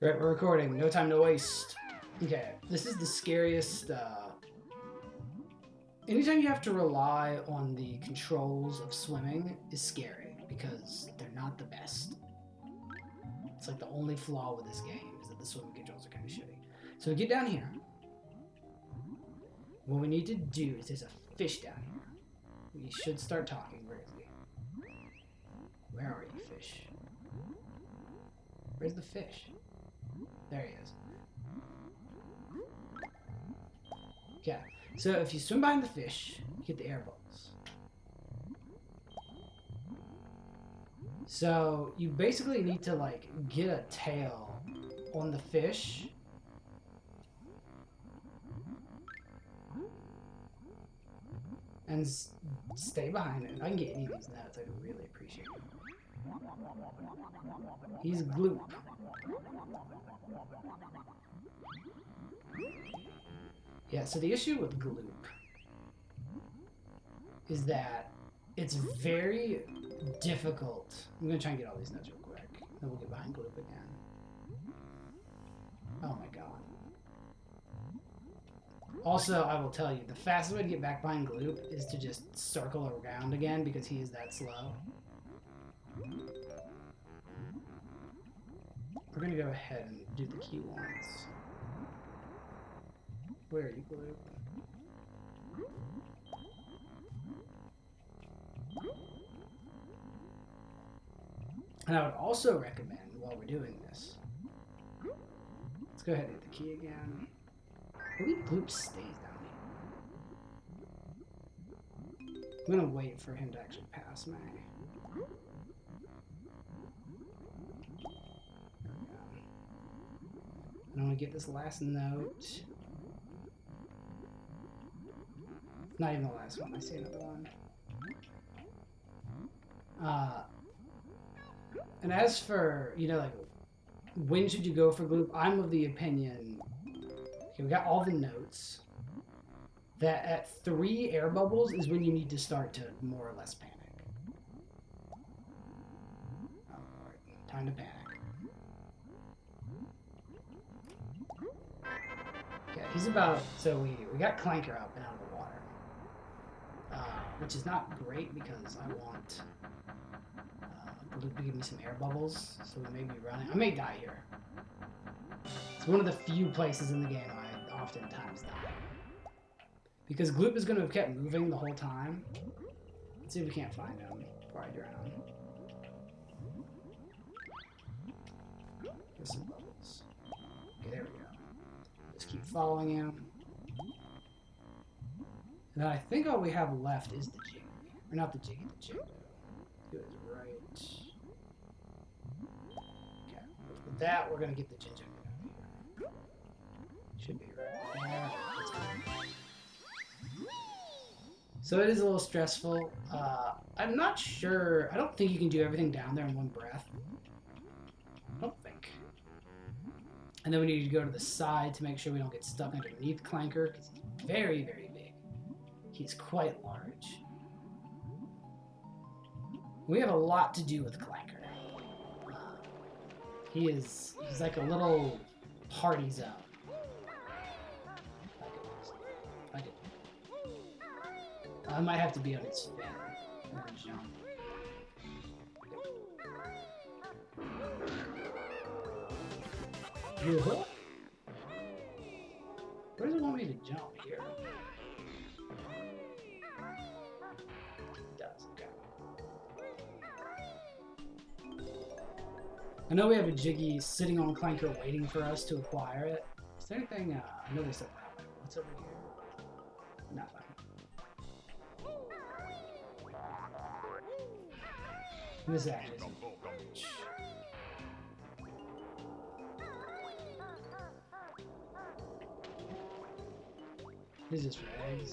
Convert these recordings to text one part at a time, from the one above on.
Right, we're recording. No time to waste. Okay, this is the scariest. Anytime you have to rely on the controls of swimming is scary because they're not the best. It's like the only flaw with this game is that the swimming controls are kind of shitty. So we get down here. What we need to do is there's a fish down here. We should start talking. Where is he? Where are you, fish? Where's the fish? There he is. Okay, so if you swim behind the fish, you get the air bubbles. So you basically need to like get a tail on the fish. And stay behind it. If I can get any of these nuts, I'd really appreciate it. He's Gloop. Yeah, so the issue with Gloop is that it's very difficult. I'm going to try and get all these nuts real quick. Then we'll get behind Gloop again. Oh my god. Also, I will tell you, the fastest way to get back behind Gloop is to just circle around again because he is that slow. We're going to go ahead and do the key ones. Where are you, Gloop? And I would also recommend, while we're doing this, let's go ahead and hit the key again. I believe Gloop stays down here. I'm gonna wait for him to actually pass me. There we go. And I'm gonna get this last note. Not even the last one, I see another one. And as for, you know, like, when should you go for Gloop? I'm of the opinion, okay, we got all the notes, that at 3 air bubbles is when you need to start to more or less panic. Alright, time to panic. Okay, he's about, so we got Clanker up and out of the water. Which is not great because I want Gloop to give me some air bubbles, so we may be running. I may die here. It's one of the few places in the game I oftentimes die. Because Gloop is going to have kept moving the whole time. Let's see if we can't find him before I drown. There's some bubbles. Okay, there we go. Just keep following him. And I think all we have left is the Jiggy. Or not the Jiggy, the Jingo. Good, right. Okay, with that, we're going to get the Jingo down here. Should be right there. So it is a little stressful. I'm not sure. I don't think you can do everything down there in one breath. I don't think. And then we need to go to the side to make sure we don't get stuck underneath Clanker, because he's very, very big. He's quite large. We have a lot to do with Clanker. He's like a little party zone. I might have to be on its fin or jump. Where does it want me to jump here? It does, okay. I know we have a Jiggy sitting on Clanker waiting for us to acquire it. Is there anything, I know there's something out there. What's over here? Nothing. This actually is a beach. This is for eggs.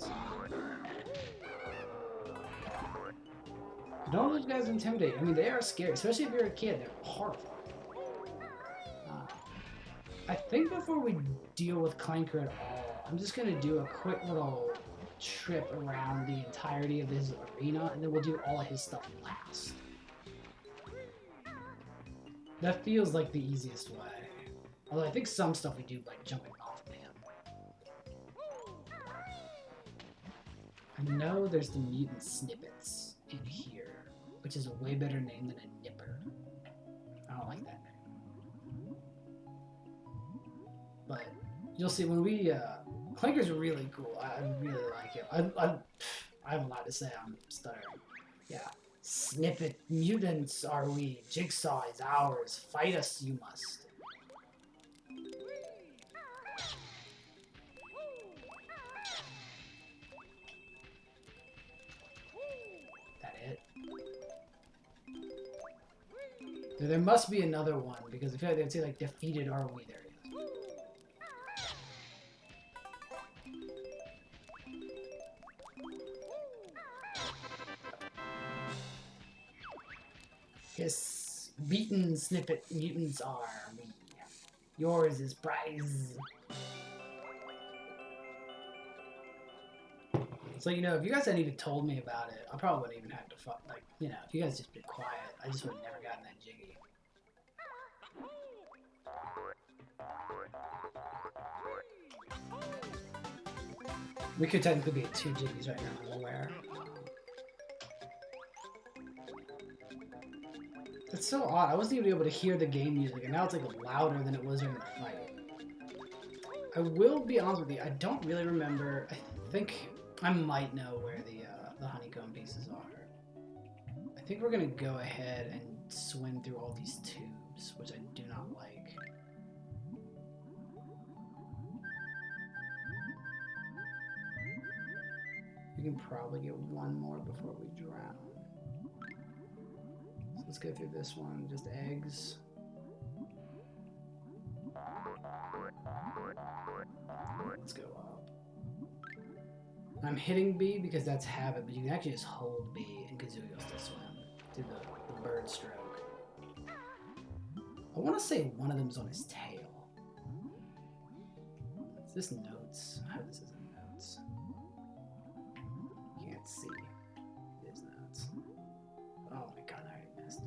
Don't those guys intimidate? I mean, they are scary, especially if you're a kid. They're horrifying. I think before we deal with Clanker at all, I'm just going to do a quick little trip around the entirety of his arena, and then we'll do all of his stuff last. That feels like the easiest way. Although I think some stuff we do like jumping off of him. I know there's the mutant snippets in here, which is a way better name than a nipper. I don't like that name. But you'll see when we Clanker's really cool. I really like him. I have a lot to say. I'm stuttering. Yeah. Snippet mutants are we. Jigsaw is ours. Fight us you must. That it? There must be another one because I feel like they'd say like defeated are we. There it is. Yes, beaten snippet mutants are we. Yours is prize. So, you know, if you guys hadn't even told me about it, I probably wouldn't even have to fuck. Like, you know, if you guys just been quiet, I just would have never gotten that jiggy. We could technically be at 2 jiggies right now, I'm aware. It's so odd. I wasn't even able to hear the game music, and now it's like louder than it was during the fight. I will be honest with you, I don't really remember. I think I might know where the honeycomb pieces are. I think we're gonna go ahead and swim through all these tubes, which I do not like. We can probably get one more before we drown. So let's go through this one, just eggs. Let's go up. I'm hitting B because that's habit, but you can actually just hold B and Kazooie will still swim. Do the bird stroke. I want to say one of them's on his tail. Is this notes? I hope this isn't notes. Can't see. It is notes. Oh my god, I already missed.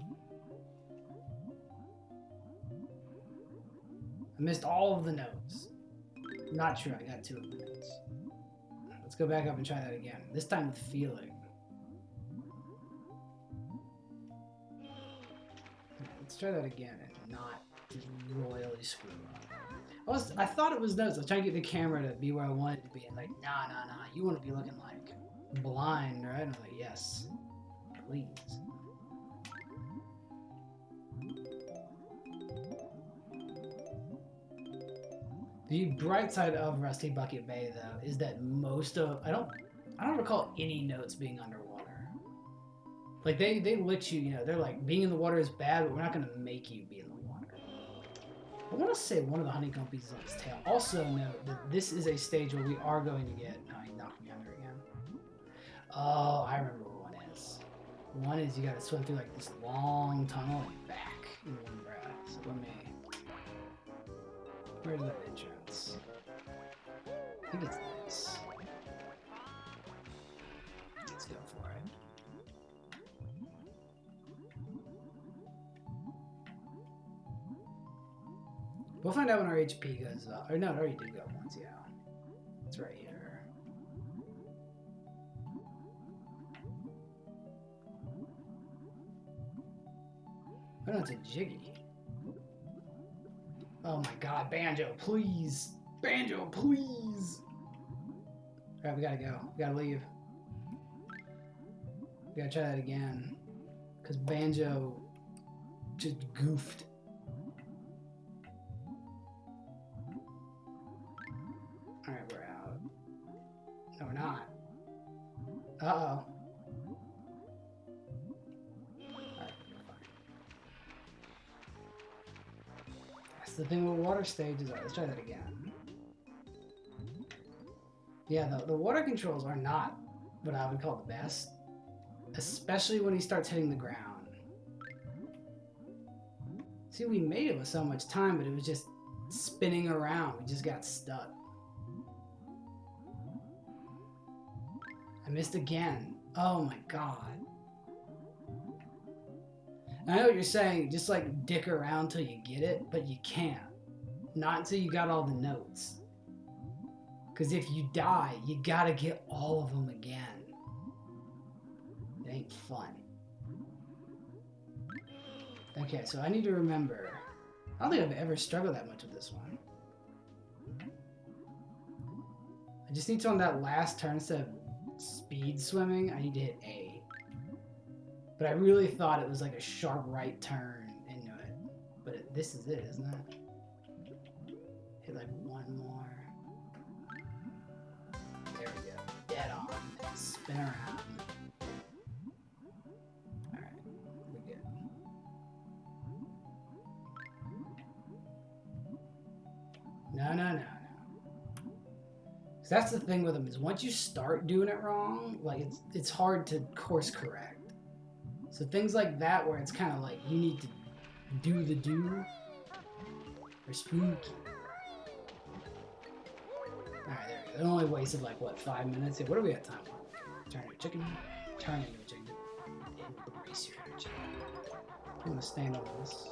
I missed all of the notes. Not true, I got 2 of the notes. Let's go back up and try that again. This time with feeling. Let's try that again and not just royally screw up. I thought it was notes. I was trying to get the camera to be where I want it to be. And like, nah. You want to be looking like blind, right? And I'm like, yes. Please. The bright side of Rusty Bucket Bay, though, is that most of I don't recall any notes being underwater. Like they let you, you know, they're like being in the water is bad, but we're not gonna make you be in the water. I want to say one of the honeycomb pieces on his tail. Also note that this is a stage where we are going to get. No, he knocked me under again. Oh, I remember what one is. One is you got to swim through like this long tunnel and back in one breath. So let me. Where's that entrance? I think it's this. Let's go for it. We'll find out when our HP goes up. Or no, it already did go up once, yeah. It's right here. Oh no, it's a jiggy. Oh my god, Banjo, please! Banjo, please! Alright, we gotta go. We gotta leave. We gotta try that again. Because Banjo just goofed. Alright, we're out. No, we're not. Uh-oh. Alright, we're fine. That's the thing with water stages. Alright, let's try that again. Yeah, the water controls are not what I would call the best. Especially when he starts hitting the ground. See, we made it with so much time, but it was just spinning around. We just got stuck. I missed again. Oh my god. And I know what you're saying, just like dick around till you get it, but you can't. Not until you got all the notes. Because if you die, you gotta get all of them again. It ain't fun. Okay, so I need to remember. I don't think I've ever struggled that much with this one. I just need to, on that last turn, instead of speed swimming, I need to hit A. But I really thought it was like a sharp right turn into it. But this is it, isn't it? Hit like one more. There we go. Dead on. Spin around. Alright, we're good. No. So that's the thing with them, is once you start doing it wrong, like it's hard to course correct. So things like that where it's kind of like you need to do the do or spooky. Alright, there we go. It only wasted like what, 5 minutes? What do we have time for? Turn into a chicken. Turn into a chicken. Embrace your chicken. I'm gonna stand on this.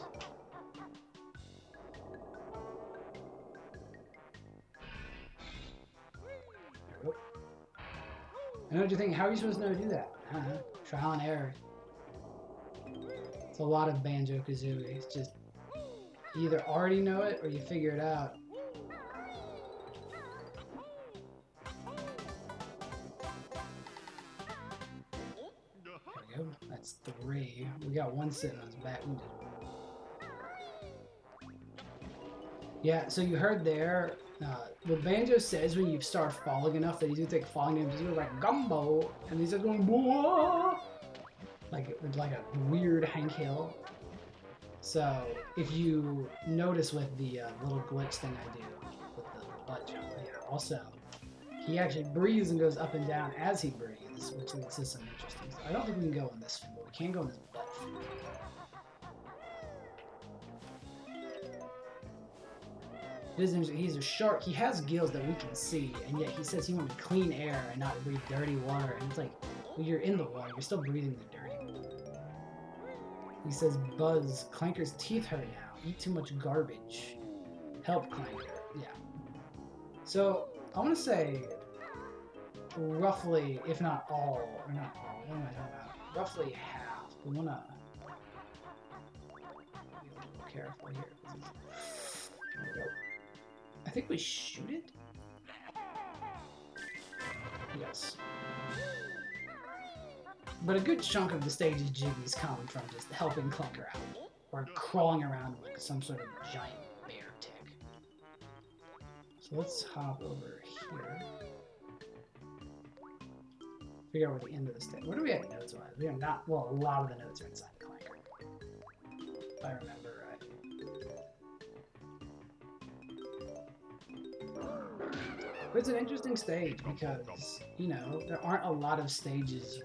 I know what you're thinking, how are you supposed to know to do that? Trial and error. It's a lot of Banjo-Kazooie. It's just, you either already know it or you figure it out. There we go. That's 3. We got 1 sitting on his back. Yeah, so you heard there, what Banjo says when you start falling enough that he's gonna take falling damage, he's like gumbo, and he's just going whoa, like a weird Hank Hill. So if you notice with the little glitch thing I do with the butt jump here, also he actually breathes and goes up and down as he breathes, which leads to some interesting stuff. I don't think we can go in this, but we can go in this butt. He's a shark. He has gills that we can see, and yet he says he wanted clean air and not breathe dirty water. And it's like, well, you're in the water. You're still breathing the dirty water. He says, Buzz, Clanker's teeth hurt now. Eat too much garbage. Help Clanker. Yeah. So, I want to say, roughly, if not all, or not all, what am I talking about? Roughly half. We want to be a little careful here. There we go. I think we shoot it? Yes. But a good chunk of the stage's jiggies come from just helping Clanker out, or crawling around like some sort of giant bear tick. So let's hop over here. Figure out where the end of the stage. Where do we have notes on? We are not, well, a lot of the notes are inside Clanker, if I remember right. But it's an interesting stage because, you know, there aren't a lot of stages,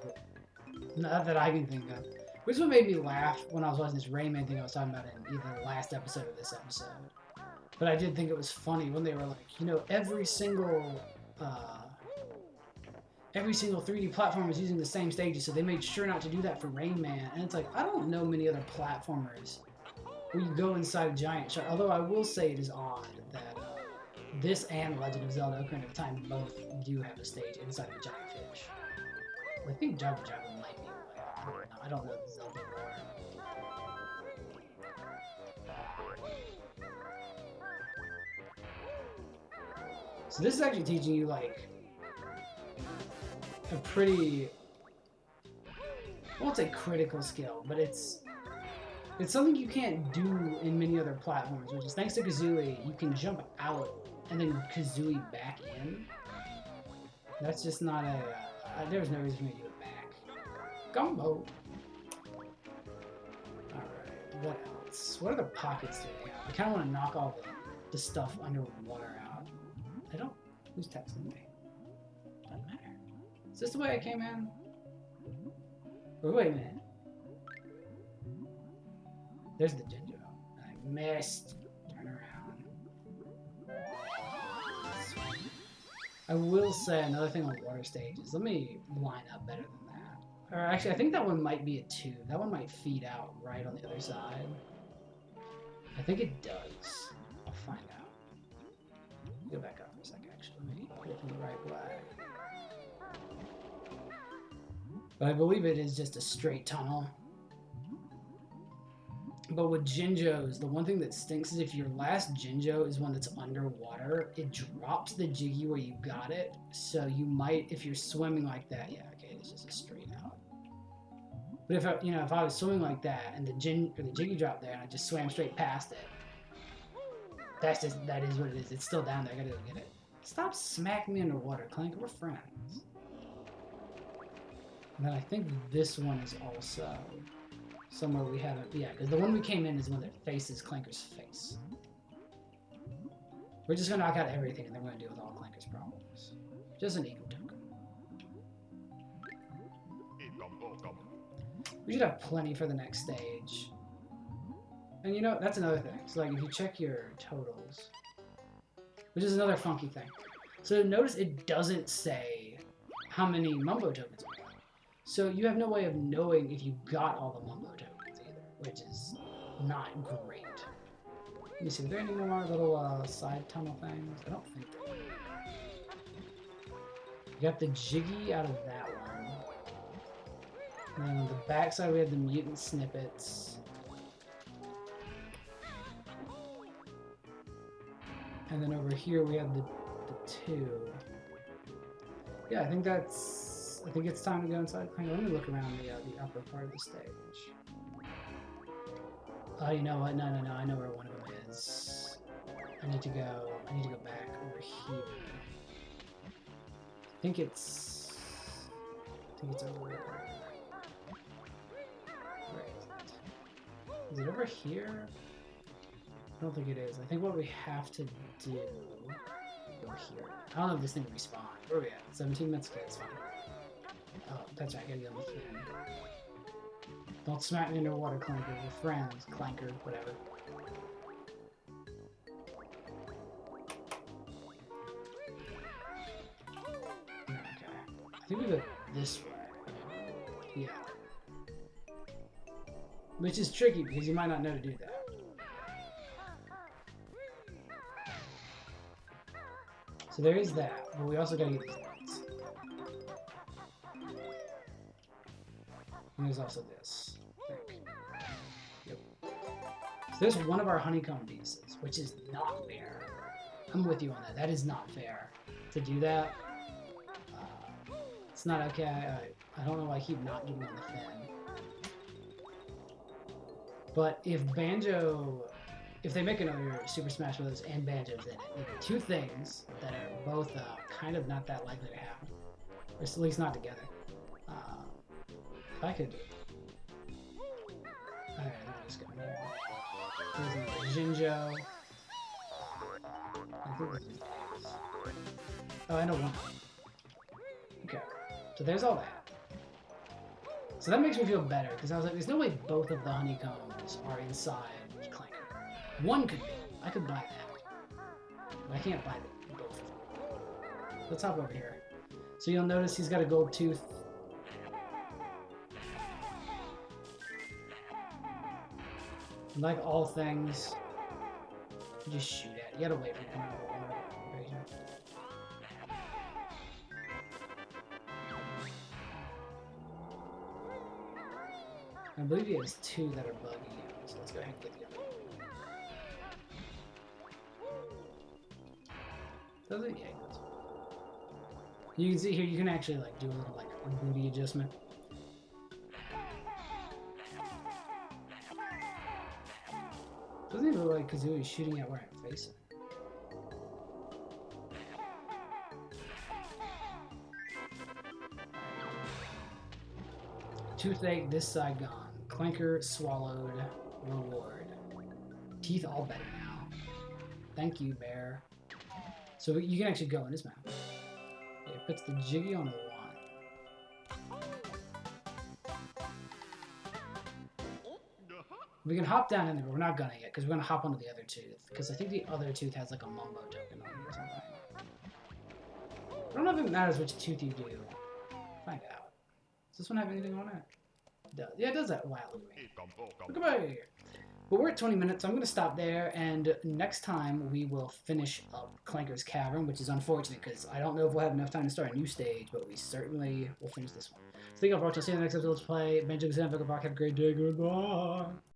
not that I can think of. Which is what made me laugh when I was watching this Rayman thing I was talking about in either the last episode or this episode. But I did think it was funny when they were like, you know, every single 3D platformer is using the same stages, so they made sure not to do that for Rayman. And it's like, I don't know many other platformers where you go inside a giant shark. Although I will say it is odd that this and Legend of Zelda Ocarina of Time both do have a stage inside of a giant fish. I think Jabba Jabba might be away. I don't know the Zelda lore. So this is actually teaching you like a pretty, I won't say critical skill, but it's something you can't do in many other platforms, which is thanks to Kazooie, you can jump out and then Kazooie back in. That's just not a, there's no reason for me to do it back. Gumbo! Alright, what else? What other pockets do we have? I kind of want to knock all the stuff underwater out. I don't, who's texting me? Doesn't matter. Is this the way I came in? Wait a minute. There's the ginger. I missed. Turn around. I will say another thing on water stages. Let me line up better than that. Or actually, I think that one might be a 2. That one might feed out right on the other side. I think it does. I'll find out. But I believe it is just a straight tunnel. But with Jinjos, the one thing that stinks is if your last Jinjo is one that's underwater, it drops the Jiggy where you got it. So you might, if you're swimming like that, yeah, okay, it's just a straight out. But if if I was swimming like that and the Jiggy dropped there and I just swam straight past it, that is what it is. It's still down there. I gotta go get it. Stop smacking me underwater, Clank. We're friends. And then I think this one is also somewhere we haven't. Yeah, because the one we came in is the one that faces Clanker's face. We're just gonna knock out everything and then we're gonna deal with all Clanker's problems. Just an ego token. We should have plenty for the next stage. And that's another thing. So like if you check your totals, which is another funky thing. So notice it doesn't say how many Mumbo tokens we got. So you have no way of knowing if you got all the Mumbo tokens either, which is not great. Let me see, are there any more little side tunnel things? I don't think there are. We got the Jiggy out of that one. And then on the back side we have the mutant snippets. And then over here we have the two. Yeah, I think it's time to go inside. Hang on, let me look around the upper part of the stage. Oh, you know what? No. I know where one of them is. I need to go back over here. I think it's over there. Right. Is it over here? I don't think it is. I think what we have to do over here. I don't know if this thing will respawn. Where are we at? 17 minutes? Okay, it's fine. Oh, that's right. I gotta get on the thing. Don't smack me underwater, Clanker. We're friends, Clanker, whatever. Okay. I think we go this way. Yeah. Which is tricky because you might not know to do that. So there is that, but we also gotta get these lights. And there's also this, I think. Yep. So there's one of our honeycomb pieces, which is not fair. I'm with you on that. That is not fair to do that. It's not okay. I don't know why I keep not getting on the fin. But if they make another Super Smash Bros. And Banjo's in it, two things that are both kind of not that likely to happen, or at least not together. If I could. Alright, let's go. There's another Jinjo. I think this is. Oh, I know one. Okay, so there's all that. So that makes me feel better because I was like, there's no way both of the honeycombs are inside Clanker. One could be. I could buy that. But I can't buy both of them. Let's hop over here. So you'll notice he's got a gold tooth. Like all things, you just shoot at. You gotta wait for him. I believe he has two that are buggy, so let's go ahead and get the other one. Does it? Yeah, it does. You can see here, you can actually like do a little like booty adjustment. Doesn't even look like Kazooie shooting at where I'm facing. Toothache, this side gone. Clanker swallowed. Reward. Teeth all better now. Thank you, bear. So you can actually go in his mouth. It puts the Jiggy on the one. We can hop down in there, but we're not gonna yet, because we're gonna hop onto the other tooth. Because I think the other tooth has like a Mumbo token on it or something. I don't know if it matters which tooth you do. Find out. Does this one have anything on it? It does. Yeah, it does that wildly. Look over here. But we're at 20 minutes, so I'm going to stop there. And next time we will finish up Clanker's Cavern, which is unfortunate because I don't know if we'll have enough time to start a new stage, but we certainly will finish this one. So thank you all for watching. See you in the next episode. Let's play Banjo-Kazooie. Have a great day. Goodbye.